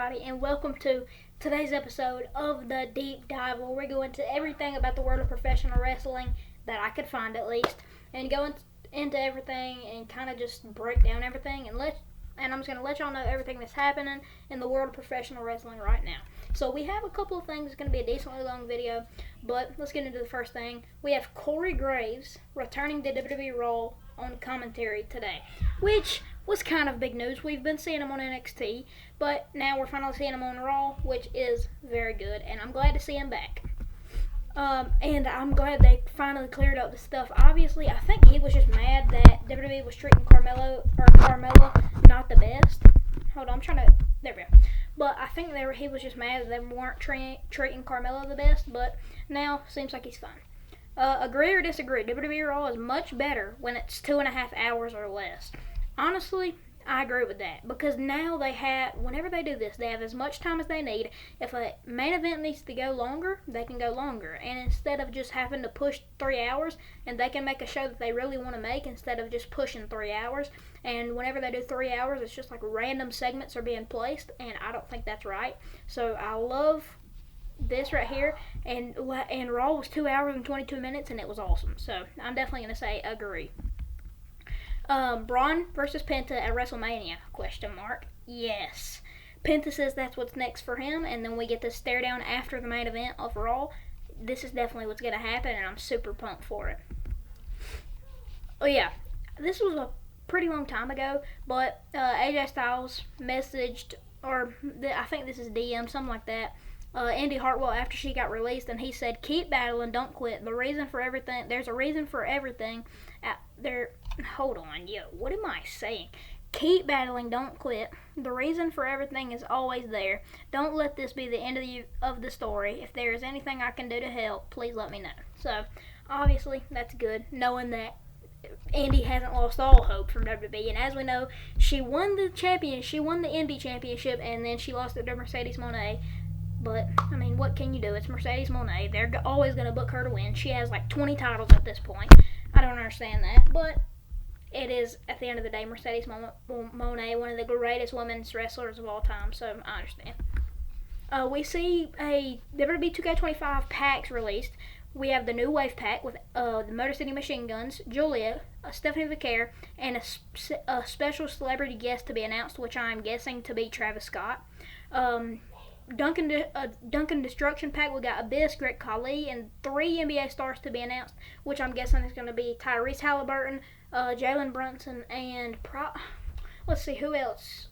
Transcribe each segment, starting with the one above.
everybody, and welcome to today's episode of the Deep Dive, where we go into everything about the world of professional wrestling that I could find, at least, and go into everything and kind of just break down everything and I'm just going to let y'all know everything that's happening in the world of professional wrestling right now. So we have a couple of things. It's going to be a decently long video, but let's get into the first thing. We have Corey Graves returning to WWE Raw on commentary today, which was kind of big news. We've been seeing him on NXT, but now we're finally seeing him on Raw, which is very good, and I'm glad to see him back. And I'm glad they finally cleared up the stuff. Obviously, I think he was just mad that WWE was treating Carmella not the best. Hold on, there we go. But I think he was just mad that they weren't treating Carmella the best, but now seems like he's fine. Agree or disagree, WWE Raw is much better when it's 2.5 hours or less. Honestly, I agree with that, because now whenever they do this, they have as much time as they need. If a main event needs to go longer, they can go longer. And instead of just having to push 3 hours, and they can make a show that they really want to make instead of just pushing 3 hours. And whenever they do 3 hours, it's just like random segments are being placed, and I don't think that's right. So I love this right here, and Raw was 2 hours and 22 minutes, and it was awesome. So I'm definitely going to say agree. Braun versus Penta at WrestleMania? ? Yes. Penta says that's what's next for him, and then we get the stare down after the main event of Raw. This is definitely what's going to happen, and I'm super pumped for it. Oh yeah, this was a pretty long time ago, but AJ Styles messaged, I think this is DM, something like that, Indy Hartwell after she got released, and he said, "Keep battling, don't quit. There's a reason for everything there." Hold on, what am I saying? Keep battling, don't quit. The reason for everything is always there. Don't let this be the end of the story. If there is anything I can do to help, please let me know. So, obviously, that's good, knowing that Indy hasn't lost all hope from WWE. And as we know, she won the Indy Championship, and then she lost it to Mercedes Moné. But, I mean, what can you do? It's Mercedes Moné. They're always going to book her to win. She has like 20 titles at this point. I don't understand that, but it is, at the end of the day, Mercedes Moné, one of the greatest women's wrestlers of all time, so I understand. We see a WWE 2K25 packs released. We have the new Wave pack with the Motor City Machine Guns, Julia, Stephanie Vicaire, and a special celebrity guest to be announced, which I'm guessing to be Travis Scott. Duncan Destruction pack, we got Abyss, Greg Khali, and 3 NBA stars to be announced, which I'm guessing is going to be Tyrese Halliburton, Jalen Brunson, and let's see, who else?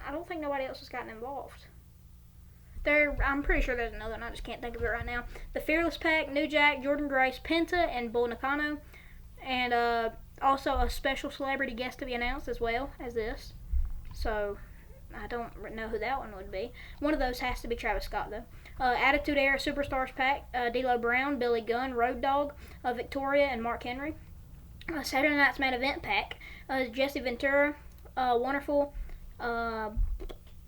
I don't think nobody else has gotten involved. I'm pretty sure there's another, and I just can't think of it right now. The Fearless pack, New Jack, Jordan Grace, Penta, and Bull Nakano, and also a special celebrity guest to be announced as well as this. So I don't know who that one would be. One of those has to be Travis Scott, though. Attitude Era Superstars pack, D'Lo Brown, Billy Gunn, Road Dogg, Victoria, and Mark Henry. Saturday Night's Main Event pack, Jesse Ventura, Wonderful,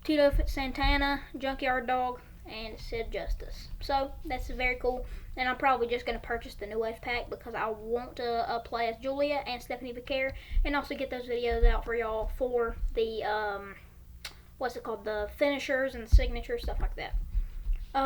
Tito Santana, Junkyard Dog, and Sid Justice. So that's very cool, and I'm probably just going to purchase the New Wave pack because I want to play as Julia and Stephanie Vicaire, and also get those videos out for y'all for the the finishers and the signatures, stuff like that.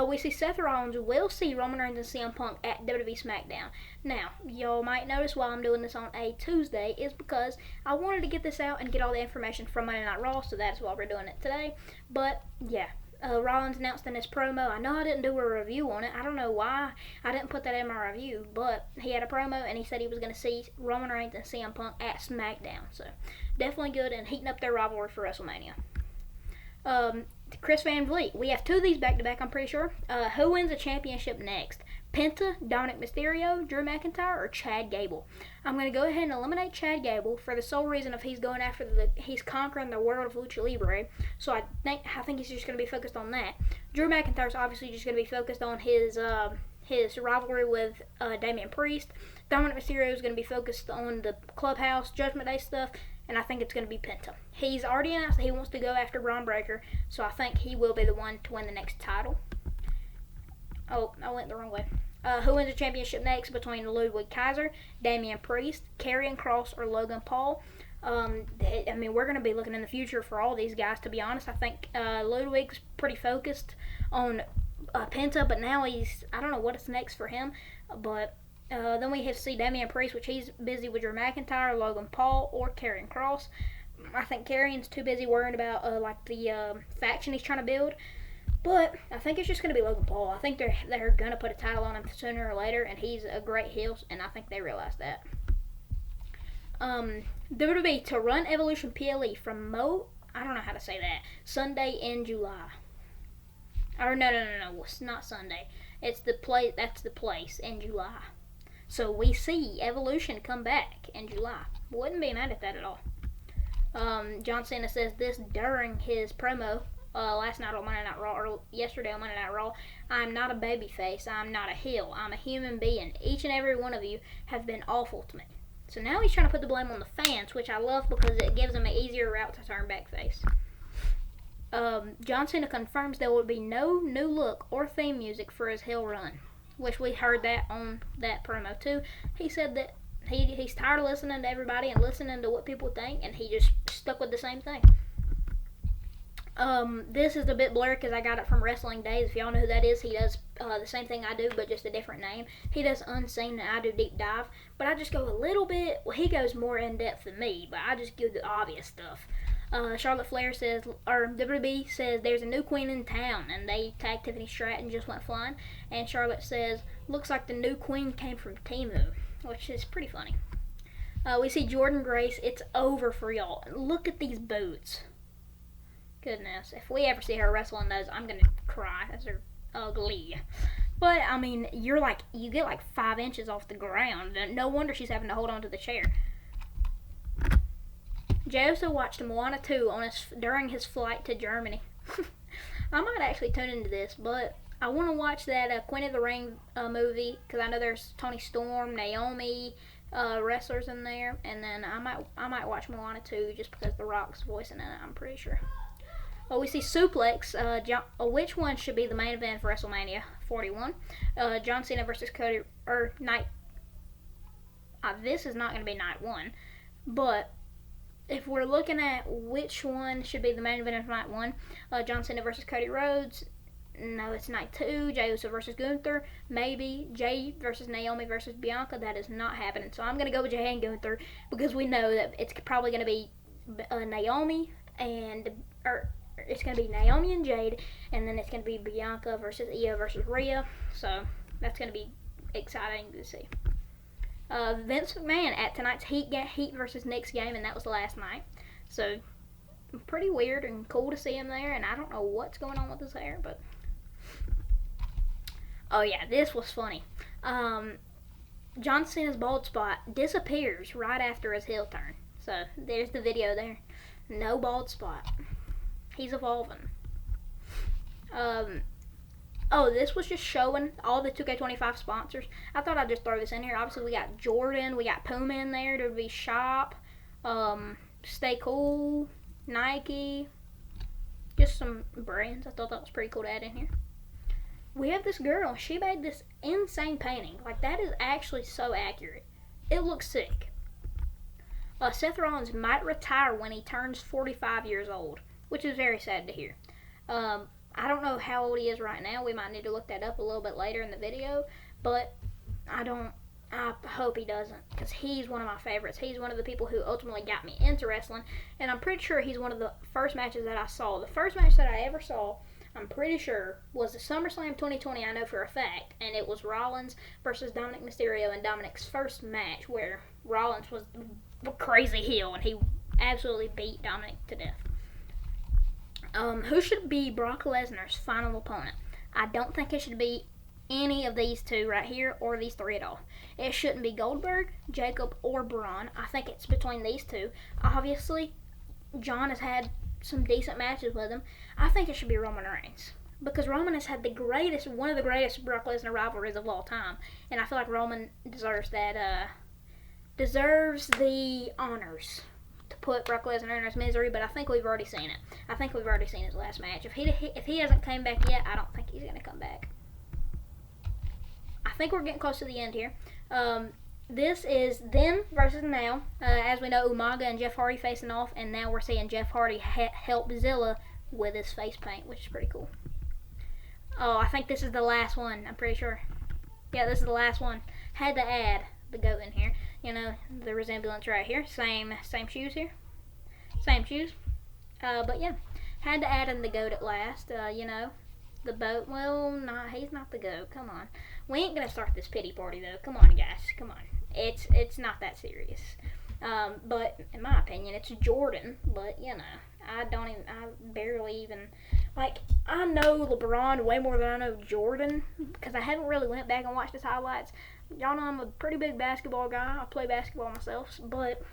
We see Seth Rollins will see Roman Reigns and CM Punk at WWE SmackDown. Now, y'all might notice why I'm doing this on a Tuesday is because I wanted to get this out and get all the information from Monday Night Raw, so that's why we're doing it today. But, yeah, Rollins announced in his promo, I know I didn't do a review on it. I don't know why I didn't put that in my review, but he had a promo, and he said he was going to see Roman Reigns and CM Punk at SmackDown. So, definitely good, and heating up their rivalry for WrestleMania. Chris Van Vliet. We have 2 of these back-to-back, I'm pretty sure. Who wins the championship next? Penta, Dominic Mysterio, Drew McIntyre, or Chad Gable? I'm going to go ahead and eliminate Chad Gable for the sole reason of he's conquering the world of Lucha Libre. So I think he's just going to be focused on that. Drew McIntyre's obviously just going to be focused on his rivalry with Damian Priest. Dominic Mysterio is going to be focused on the Clubhouse Judgment Day stuff. And I think it's going to be Penta. He's already announced that he wants to go after Braun Breaker, so I think he will be the one to win the next title. Oh, I went the wrong way. Who wins the championship next between Ludwig Kaiser, Damian Priest, Karrion Kross, or Logan Paul? We're going to be looking in the future for all these guys, to be honest. I think Ludwig's pretty focused on Penta, but now I don't know what's next for him. But then we have to see Damian Priest, which he's busy with Drew McIntyre, Logan Paul, or Karrion Kross. I think Karrion's too busy worrying about the faction he's trying to build. But I think it's just going to be Logan Paul. I think they're going to put a title on him sooner or later, and he's a great heel, and I think they realize that. WWE to run Evolution PLE from I don't know how to say that, Sunday in July. Or no, it's not Sunday. It's the place. That's the place in July. So we see Evolution come back in July. Wouldn't be mad at that at all. John Cena says this during his promo last night on Monday Night Raw, or yesterday on Monday Night Raw. I'm not a babyface. I'm not a heel. I'm a human being. Each and every one of you have been awful to me. So now he's trying to put the blame on the fans, which I love because it gives him an easier route to turn backface. John Cena confirms there will be no new look or theme music for his heel run, which we heard that on that promo too. He said that he's tired of listening to everybody and listening to what people think, and he just stuck with the same thing. This is a bit blurry because I got it from Wrestling Days. If y'all know who that is, he does the same thing I do, but just a different name. He does Unseen and I do Deep Dive, but I just go a little bit, well, he goes more in depth than me, but I just give the obvious stuff. Charlotte Flair says, or WB says, there's a new queen in town, and they tagged Tiffany Stratton, just went flying, and Charlotte says, looks like the new queen came from Temu, which is pretty funny. We see Jordan Grace, it's over for y'all. Look at these boots. Goodness, if we ever see her wrestle in those, I'm gonna cry, as they're ugly. But, I mean, you get like 5 inches off the ground, and no wonder she's having to hold on to the chair. Jay also watched Moana 2 during his flight to Germany. I might actually tune into this, but I want to watch that Queen of the Ring movie, because I know there's Toni Storm, Naomi, wrestlers in there, and then I might watch Moana 2 just because The Rock's voicing in it, I'm pretty sure. We see Suplex. Which one should be the main event for WrestleMania 41? John Cena versus Cody, or night. This is not going to be night 1, but if we're looking at which one should be the main event of night 1, John Cena versus Cody Rhodes. No, it's night 2. Jey Uso versus Gunther. Maybe Jey versus Naomi versus Bianca. That is not happening. So I'm going to go with Jey and Gunther because we know that it's probably going to be Naomi and Naomi and Jade, and then it's going to be Bianca versus Io versus Rhea. So that's going to be exciting to see. Vince McMahon at tonight's Heat versus Knicks game, and that was last night. So pretty weird and cool to see him there, and I don't know what's going on with his hair, but oh yeah, this was funny. John Cena's bald spot disappears right after his heel turn. So there's the video there. No bald spot. He's evolving. This was just showing all the 2K25 sponsors. I thought I'd just throw this in here. Obviously, we got Jordan, we got Puma in there. There would be Shop, Stay Cool, Nike, just some brands. I thought that was pretty cool to add in here. We have this girl. She made this insane painting. Like, that is actually so accurate. It looks sick. Seth Rollins might retire when he turns 45 years old, which is very sad to hear. I don't know how old he is right now. We might need to look that up a little bit later in the video, but I hope he doesn't, because he's one of my favorites. He's one of the people who ultimately got me into wrestling, and I'm pretty sure he's one of the first matches that I saw. The first match that I ever saw, I'm pretty sure, was the SummerSlam 2020, I know for a fact, and it was Rollins versus Dominic Mysterio in Dominic's first match, where Rollins was a crazy heel, and he absolutely beat Dominic to death. Who should be Brock Lesnar's final opponent? I don't think it should be any of these two right here or these three at all. It shouldn't be Goldberg, Jacob, or Braun. I think it's between these two. Obviously, John has had some decent matches with him. I think it should be Roman Reigns, because Roman has had one of the greatest Brock Lesnar rivalries of all time, and I feel like Roman deserves the honors to put Brock Lesnar in his misery, but I think we've already seen it. I think we've already seen his last match. If he hasn't come back yet, I don't think he's going to come back. I think we're getting close to the end here. This is then versus now. As we know, Umaga and Jeff Hardy facing off, and now we're seeing Jeff Hardy help Zilla with his face paint, which is pretty cool. Oh, I think this is the last one. I'm pretty sure. Yeah, this is the last one. Had to add the goat in here. You know, the resemblance right here. Same shoes here. Same shoes. But yeah, had to add in the goat at last. You know, the boat. Well, nah, he's not the goat. Come on. We ain't gonna start this pity party though. Come on, guys. Come on. It's not that serious. But in my opinion, it's Jordan. But you know, I barely even, like, I know LeBron way more than I know Jordan because I haven't really went back and watched his highlights. Y'all know I'm a pretty big basketball guy. I play basketball myself, but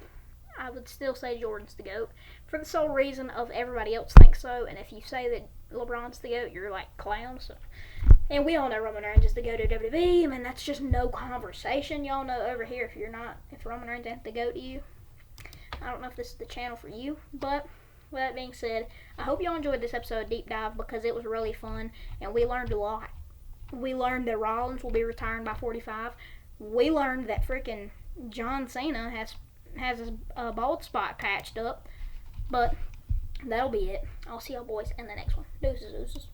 I would still say Jordan's the GOAT for the sole reason of everybody else thinks so. And if you say that LeBron's the GOAT, you're like clowns. So. And we all know Roman Reigns is the GOAT of WWE. I mean, that's just no conversation. Y'all know over here if Roman Reigns ain't the GOAT to you. I don't know if this is the channel for you, but with that being said, I hope y'all enjoyed this episode of Deep Dive because it was really fun and we learned a lot. We learned that Rollins will be retiring by 45. We learned that freaking John Cena has his bald spot patched up. But that'll be it. I'll see y'all boys in the next one. Deuces.